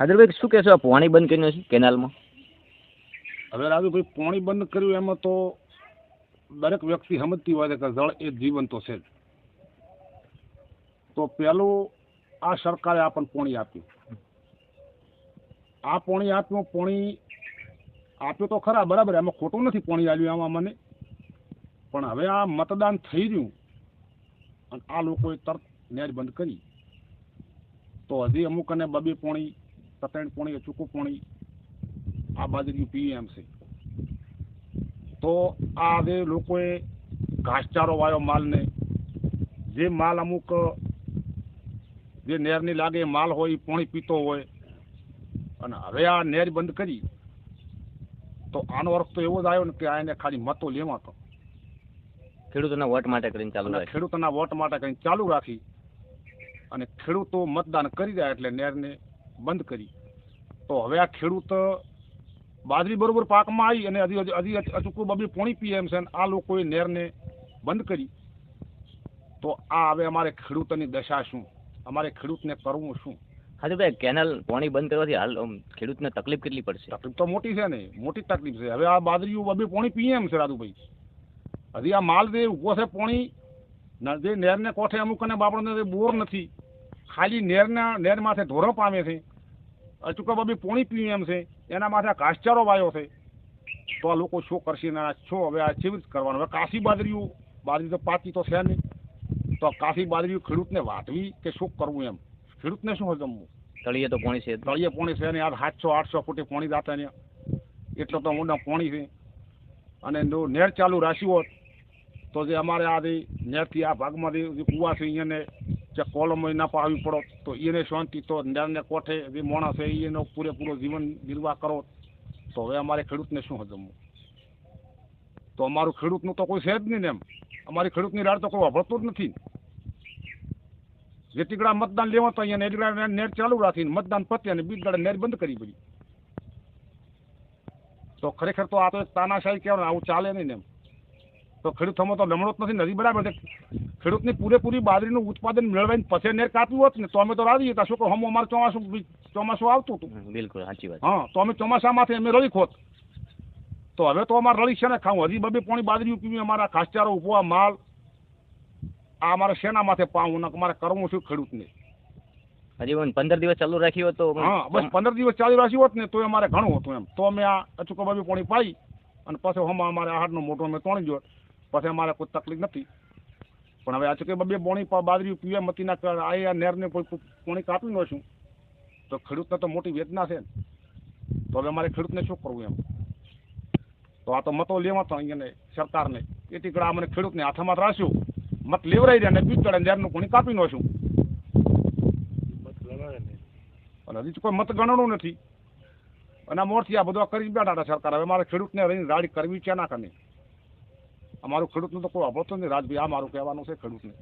હાજરભાઈ શું કહેશો, આ પાણી બંધ કર્યું છે કેનાલમાં? હવે રાજુભાઈ પાણી બંધ કર્યું એમાં તો દરેક વ્યક્તિ સમજતી હોય છે કે જળ એ જીવન તો છે જ. તો પહેલું આ સરકારે આપણને પાણી આપ્યું, આ પાણી આપ્યું, પાણી આપ્યું તો ખરા બરાબર, એમાં ખોટું નથી પાણી આવ્યું આમાં મને, પણ હવે આ મતદાન થઈ રહ્યું અને આ લોકોએ તરત નેર બંધ કરી તો હજી અમુક અને બબે પાણી, તતેણ પાણી, ચૂકું પાણી આ બાજુ પીએ એમ છે. તો આ હવે લોકોએ ઘાસચારો વાયો માલને, જે માલ અમુક જે નેરની લાગે માલ હોય એ પાણી પીતો હોય, અને હવે આ નેર બંધ કરી તો આનો અર્થ તો એવો જ આવ્યો ને કે આ એને ખાલી મતો લેવા તો ખેડૂતોના વોટ માટે કરીને ચાલુ રાખી, ખેડૂતોના વોટ માટે કરીને ચાલુ રાખી અને ખેડૂતો મતદાન કરી જાય એટલે નેરને બંધ કરી. તો હવે આ ખેડૂત બાજરી બરોબર પાકમાં આવી અને હજી અચૂકું બબી પોણી પીએ એમ છે, આ લોકોએ નેરને બંધ કરી. તો આ હવે અમારે ખેડૂતોની દશા શું, અમારે ખેડૂતને કરવું શું? હા ભાઈ, કેનાલ પાણી બંધ કરવાથી હાલ ખેડૂતને તકલીફ કેટલી પડશે? તકલીફ તો મોટી છે ને, મોટી તકલીફ છે. હવે આ બાજરીઓ બબે પોણી પીએ એમ છે રાજુભાઈ, હજી આ માલ જે ઊભો છે પોણી જે નેરને કોઠે અમુક અને બાપડને બોર નથી, ખાલી નેર માથે ધોરણ પામે છે, અચૂકા બબે પોણી પીએ એમ છે, એના માથે ઘાસચારો વાયો છે. તો આ લોકો શું કરશે ને શું હવે આ કેવી રીતે કરવાનું? હવે કાશી બાજરી તો પાકી તો છે નહીં, તો કાશી બાજરી ખેડૂતને વાટવી કે શું કરવું એમ? ખેડૂતને શું જમવું? તળિયે તો પાણી છે, તળિયે પાણી છે ને, આ 700-800 ફૂટે પાણી જાતા ને, એટલો તો મોટા પાણી છે. અને જો નેર ચાલુ રાખ્યું હોત તો જે અમારે આ જે નેરથી આ ભાગમાં જે કુવા છે એને જે કોલમો ના પાવી પડો તો એને શાંતિ, તો નેરને કોઠે જે માણસ છે એનો પૂરેપૂરો જીવન નિર્વાહ કરો. તો હવે અમારે ખેડૂતને શું જમવું? તો અમારું ખેડૂતનું તો કોઈ છે જ નહીં ને એમ, અમારી ખેડૂતની રાડ તો કોઈ વાપરતું જ નથી. જે ટીકડા મતદાન લેવા તો અહીંયા એટલા નેર ચાલુ રાખીને મતદાન પતે અને બીજ દાડે નેર બંધ કરી પડી. તો ખરેખર તો આ તો એક તાનાશાહી કહેવાય, આવું ચાલે નહીં ને એમ. તો ખેડૂતોમાં તો લમણો જ નથી બરાબર છે. ખેડૂતની પૂરેપૂરી બાજરીનું ઉત્પાદન મેળવીને પછી નેર કાપ્યું હોત ને તો અમે તો રાજી હતા. શું કહો, હમ અમારે ચોમાસું આવતું હતું. બિલકુલ સાચી વાત. હા, તો અમે ચોમાસામાંથી અમે રળી ખોત. તો હવે તો અમારે રળી છે ને ખાવું, હજી બબે પાણી બાજરી પીવી, અમારા ઘાસચારો ઉભો માલ આ અમારે શેના માથે પાવું ને અમારે કરવું શું ખેડૂતને? હજી 15 દિવસ ચાલુ રાખ્યું હોત તો? હા, બસ 15 દિવસ ચાલુ રાખ્યું હોત ને તો અમારે ઘણું હતું એમ. તો અમે આ અચૂકો બબે પાણી પાઈ અને પછી હમણાં અમારે આહારનો મોટો અમે તોણી જોત, પછી અમારે કોઈ તકલીફ નથી. પણ હવે અચૂકે બબે પાણી બાજરી પીવે મતી ના આ નેરને કોઈ પાણી કાપી ન છું તો ખેડૂતને તો મોટી વેદના છે. તો હવે અમારે ખેડૂતને શું કરવું એમ? તો આ તો મતો લેવા તો અહીંયા સરકારને એ ટીકડા અમને ખેડૂતને હાથમાં રાખ્યું, મત લેવરાઈ રહ્યા ને બીજ ચડે નેરનું પાણી કાપી ન છું. અને હજી કોઈ મત ગણવાનું નથી અને મોરથી આ બધું કરી બેઠા સરકાર. હવે મારે ખેડૂતને રહીને રાડી કરવી છે ના કરે? અમારું ખેડૂતનું તો કોઈ અભોતો નહીં રાજભાઈ, આ મારું કહેવાનું છે ખેડૂતને.